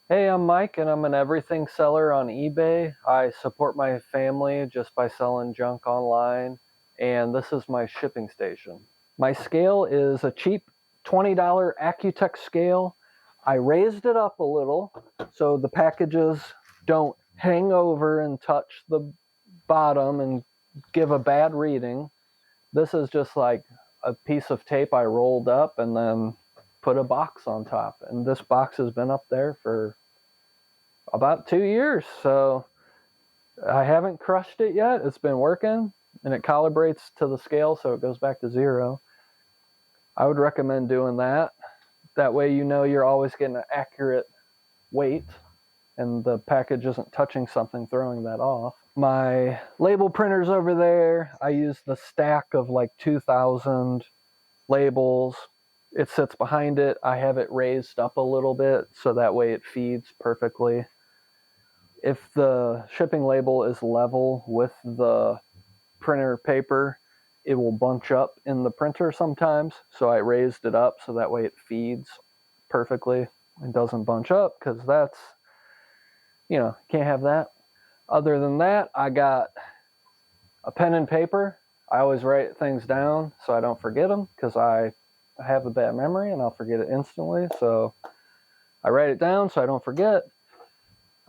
Hey, I'm Mike, and I'm an everything seller on eBay. I support my family just by selling junk online, and this is my shipping station. My scale is a cheap $20 Accutex scale. I raised it up a little so the packages don't hang over and touch the bottom and give a bad reading. This is just like a piece of tape I rolled up and then put a box on top. And this box has been up there for about 2 years, so I haven't crushed it yet. It's been working, and it calibrates to the scale, so it goes back to 0. I would recommend doing that. That way you know you're always getting an accurate weight, and the package isn't touching something, throwing that off. My label printer's over there. I use the stack of like 2,000 labels. It sits behind it. I have it raised up a little bit, so that way it feeds perfectly. If the shipping label is level with the printer paper, it will bunch up in the printer sometimes. So I raised it up so that way it feeds perfectly and doesn't bunch up, because that's, can't have that. Other than that, I got a pen and paper. I always write things down so I don't forget them, because I have a bad memory and I'll forget it instantly. So I write it down so I don't forget.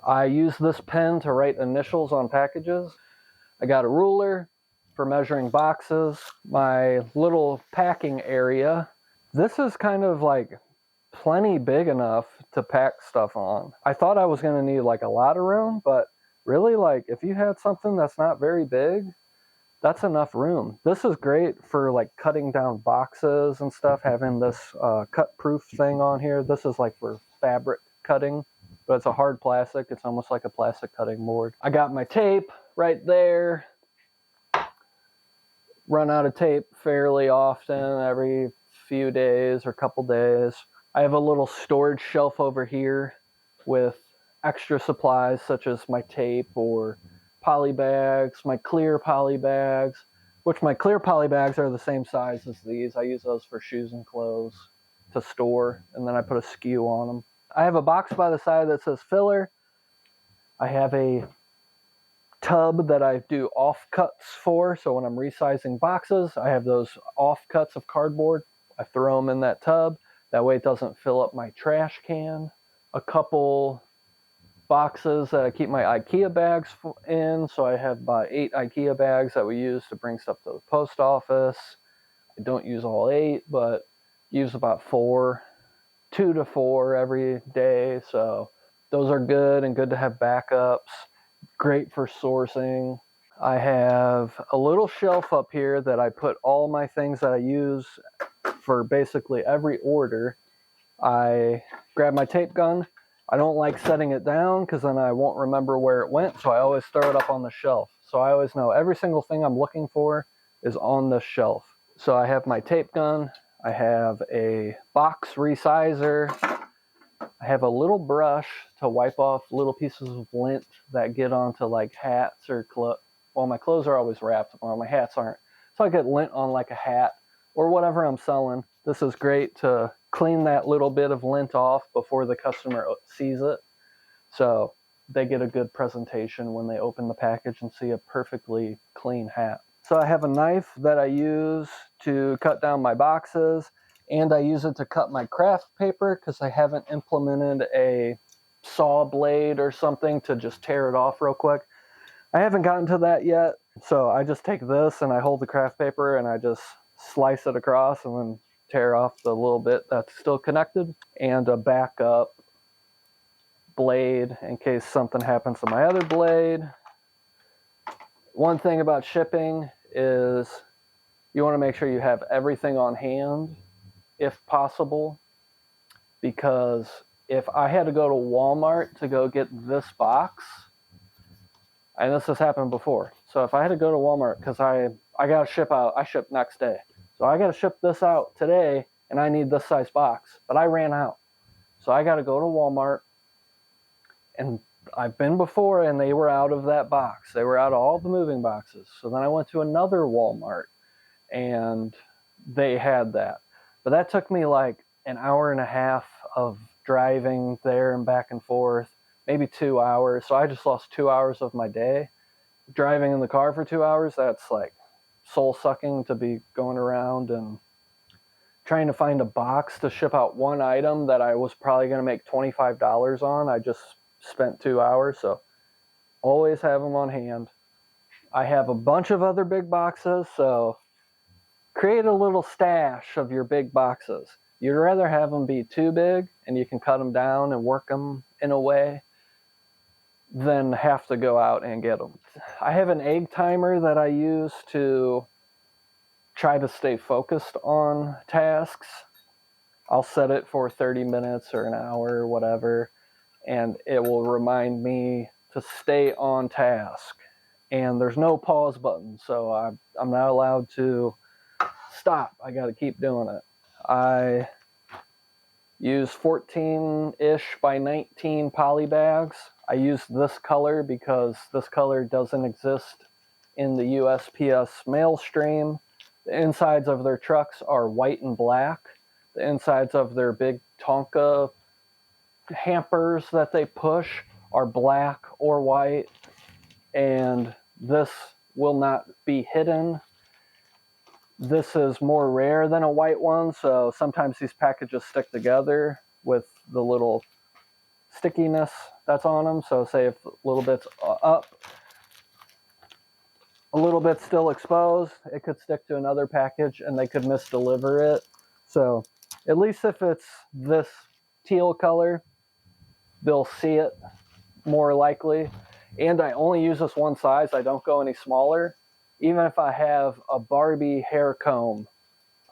I use this pen to write initials on packages. I got a ruler for measuring boxes. My little packing area. This is kind of like plenty big enough to pack stuff on. I thought I was going to need like a lot of room, but really, like, if you had something that's not very big, that's enough room. This is great for like cutting down boxes and stuff, having this cut proof thing on here. This is like for fabric cutting, but it's a hard plastic. It's almost like a plastic cutting board. I got my tape right there. Run out of tape fairly often, every few days or couple days. I have a little storage shelf over here with extra supplies such as my tape or poly bags, my clear poly bags, which my clear poly bags are the same size as these. I use those for shoes and clothes to store, and then I put a skew on them. I have a box by the side that says filler. I have a tub that I do offcuts for, so when I'm resizing boxes, I have those offcuts of cardboard. I throw them in that tub. That way it doesn't fill up my trash can. A couple boxes that I keep my IKEA bags in, so I have about 8 IKEA bags that we use to bring stuff to the post office. I don't use all 8, but use about 4, 2 to 4 every day, so those are good and good to have backups. Great for sourcing. I have a little shelf up here that I put all my things that I use for basically every order. I grab my tape gun. I don't like setting it down because then I won't remember where it went, so I always throw it up on the shelf. So I always know every single thing I'm looking for is on this shelf. So I have my tape gun. I have a box resizer. I have a little brush to wipe off little pieces of lint that get onto like hats or well, my clothes are always wrapped, well, my hats aren't. So I get lint on like a hat or whatever I'm selling. This is great to clean that little bit of lint off before the customer sees it. So they get a good presentation when they open the package and see a perfectly clean hat. So I have a knife that I use to cut down my boxes, and I use it to cut my craft paper because I haven't implemented a saw blade or something to just tear it off real quick. I haven't gotten to that yet, so I just take this and I hold the craft paper and I just slice it across and then tear off the little bit that's still connected, and a backup blade in case something happens to my other blade. One thing about shipping is you want to make sure you have everything on hand if possible, because if I had to go to Walmart to go get this box, and this has happened before, so if I had to go to Walmart because I got to ship out, I ship next day, so I got to ship this out today and I need this size box, but I ran out, so I got to go to Walmart, and I've been before and they were out of that box. They were out of all the moving boxes. So then I went to another Walmart and they had that. But that took me like an hour and a half of driving there and back and forth, maybe 2 hours. So I just lost 2 hours of my day. Driving in the car for 2 hours, that's like soul sucking to be going around and trying to find a box to ship out one item that I was probably going to make $25 on. I just spent 2 hours, so always have them on hand. I have a bunch of other big boxes, so create a little stash of your big boxes. You'd rather have them be too big and you can cut them down and work them in a way than have to go out and get them. I have an egg timer that I use to try to stay focused on tasks. I'll set it for 30 minutes or an hour or whatever, and it will remind me to stay on task. And there's no pause button, so I'm not allowed to stop. I got to keep doing it. I use 14-ish by 19 poly bags. I use this color because this color doesn't exist in the USPS mail stream. The insides of their trucks are white and black. The insides of their big Tonka hampers that they push are black or white. And this will not be hidden. This is more rare than a white one, so sometimes these packages stick together with the little stickiness that's on them. So say if a little bit's up, a little bit still exposed, it could stick to another package and they could misdeliver it. So at least if it's this teal color, they'll see it more likely. And I only use this one size. I don't go any smaller. Even if I have a Barbie hair comb,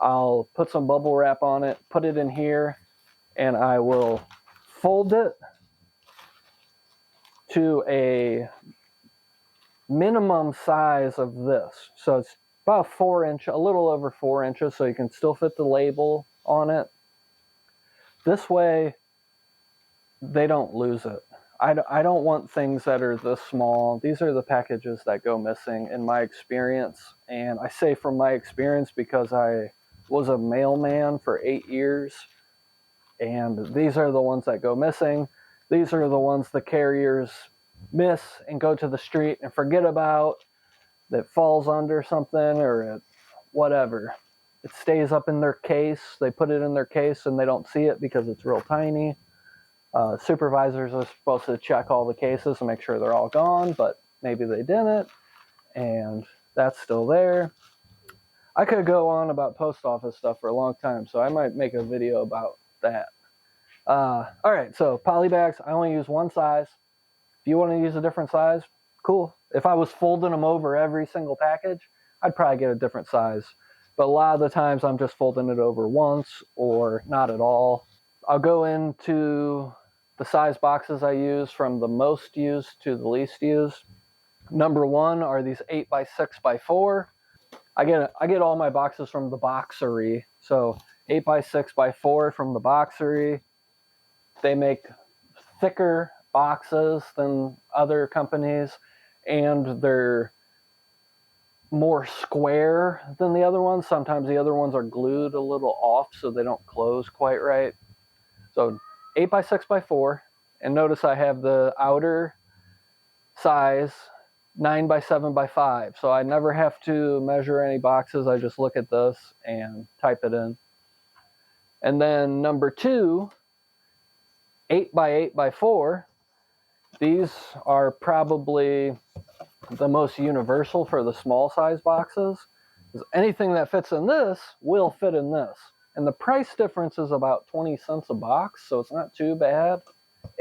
I'll put some bubble wrap on it, put it in here, and I will fold it to a minimum size of this. So it's about 4 inch, a little over 4 inches, so you can still fit the label on it. This way, they don't lose it. I don't want things that are this small. These are the packages that go missing in my experience. And I say from my experience because I was a mailman for 8 years. And these are the ones that go missing. These are the ones the carriers miss and go to the street and forget about, that falls under something or whatever. It stays up in their case. They put it in their case and they don't see it because it's real tiny. Supervisors are supposed to check all the cases and make sure they're all gone, but maybe they didn't, and that's still there. I could go on about post office stuff for a long time, so I might make a video about that. All right, so poly bags, I only use one size. If you want to use a different size, cool. If I was folding them over every single package, I'd probably get a different size. But a lot of the times I'm just folding it over once or not at all. I'll go into the size boxes I use from the most used to the least used. Number one are these 8x6x4. I get all my boxes from the Boxery. So 8x6x4 from the Boxery. They make thicker boxes than other companies, and they're more square than the other ones. Sometimes the other ones are glued a little off so they don't close quite right. So 8x6x4, and notice I have the outer size 9x7x5, so I never have to measure any boxes. I just look at this and type it in. And then number two, 8x8x4. These are probably the most universal for the small size boxes, because anything that fits in this will fit in this. And the price difference is about 20 cents a box, so it's not too bad.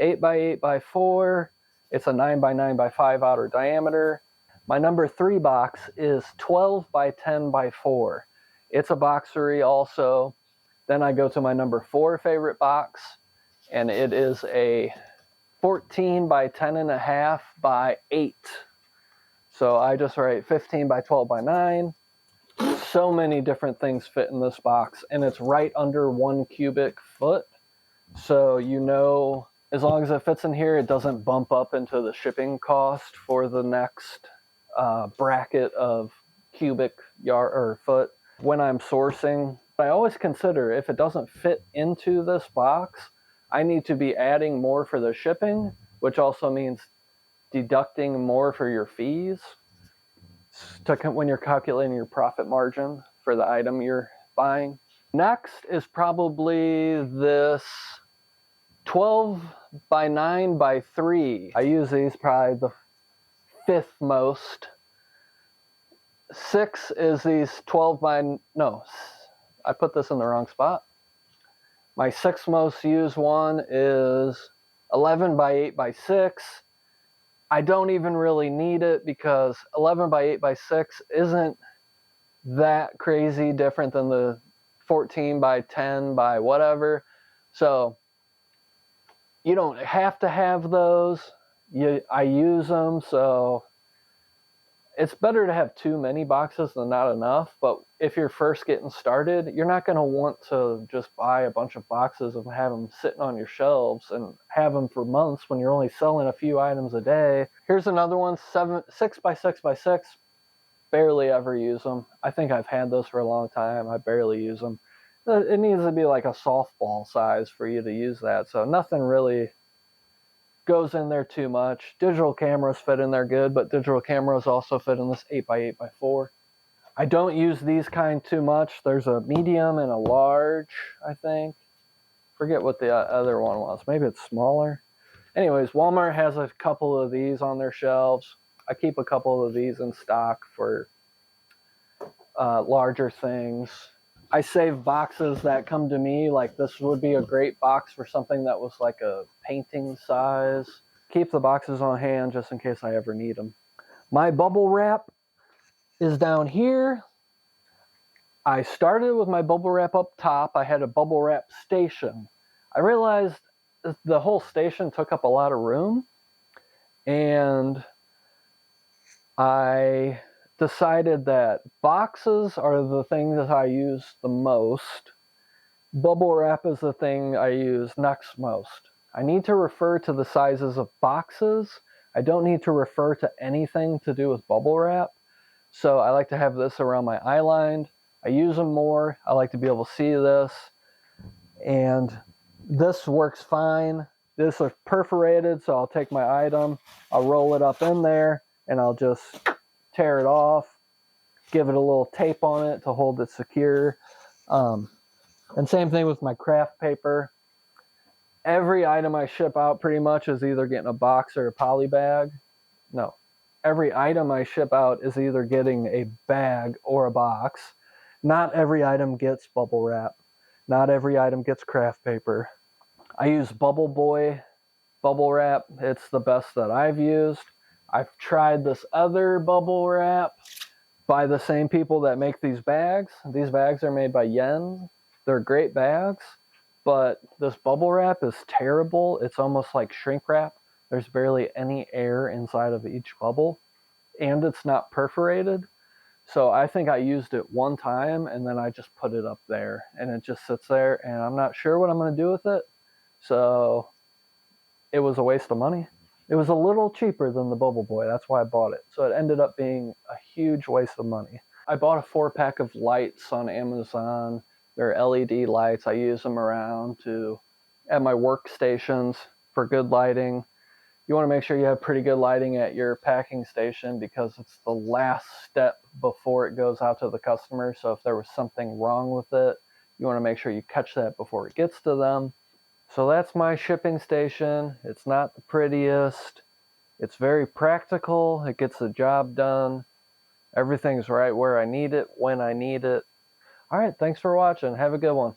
8x8x4, it's a 9x9x5 outer diameter. My number 3 box is 12x10x4. It's a Boxery also. Then I go to my number 4 favorite box, and it is a 14x10.5x8. So I just write 15x12x9. So many different things fit in this box, and it's right under 1 cubic foot. So you know, as long as it fits in here, it doesn't bump up into the shipping cost for the next bracket of cubic yard or foot. When I'm sourcing, I always consider if it doesn't fit into this box, I need to be adding more for the shipping, which also means deducting more for your fees when you're calculating your profit margin for the item you're buying. Next is probably this 12 by 9 by 3. I use these probably the fifth most. 6 is these 12 by, no, I put this in the wrong spot. My sixth most used one is 11 by 8 by 6. I don't even really need it because 11 by 8 by 6 isn't that crazy different than the 14 by 10 by whatever. So you don't have to have those. I use them, so it's better to have too many boxes than not enough. But if you're first getting started, you're not going to want to just buy a bunch of boxes and have them sitting on your shelves and have them for months when you're only selling a few items a day. Here's another one, 6 by 6 by 6. Barely ever use them. I think I've had those for a long time. I barely use them. It needs to be like a softball size for you to use that. So nothing really goes in there too much. Digital cameras fit in there good, but digital cameras also fit in this 8 by 8 by 4. I don't use these kind too much. There's a medium and a large, I think. Forget what the other one was. Maybe it's smaller. Anyways, Walmart has a couple of these on their shelves. I keep a couple of these in stock for larger things. I save boxes that come to me, like this would be a great box for something that was like a painting size. Keep the boxes on hand just in case I ever need them. My bubble wrap is down here. I started with my bubble wrap up top. I had a bubble wrap station. I realized the whole station took up a lot of room, and I decided that boxes are the thing that I use the most. Bubble wrap is the thing I use next most. I need to refer to the sizes of boxes. I don't need to refer to anything to do with bubble wrap. So I like to have this around my eye line. I use them more. I like to be able to see this. And this works fine. This is perforated, so I'll take my item, I'll roll it up in there, and I'll just tear it off, give it a little tape on it to hold it secure. And same thing with my craft paper. Every item I ship out pretty much is either getting a box or a poly bag. No, every item I ship out is either getting a bag or a box. Not every item gets bubble wrap. Not every item gets craft paper. I use Bubble Boy bubble wrap. It's the best that I've used. I've tried this other bubble wrap by the same people that make these bags. These bags are made by Yen. They're great bags, but this bubble wrap is terrible. It's almost like shrink wrap. There's barely any air inside of each bubble, and it's not perforated. So I think I used it one time, and then I just put it up there, and it just sits there, and I'm not sure what I'm going to do with it. So it was a waste of money. It was a little cheaper than the Bubble Boy. That's why I bought it. So it ended up being a huge waste of money. I bought a 4-pack of lights on Amazon. They're LED lights. I use them around at my workstations for good lighting. You want to make sure you have pretty good lighting at your packing station because it's the last step before it goes out to the customer. So if there was something wrong with it, you want to make sure you catch that before it gets to them. So that's my shipping station. It's not the prettiest. It's very practical. It gets the job done. Everything's right where I need it, when I need it. All right, thanks for watching. Have a good one.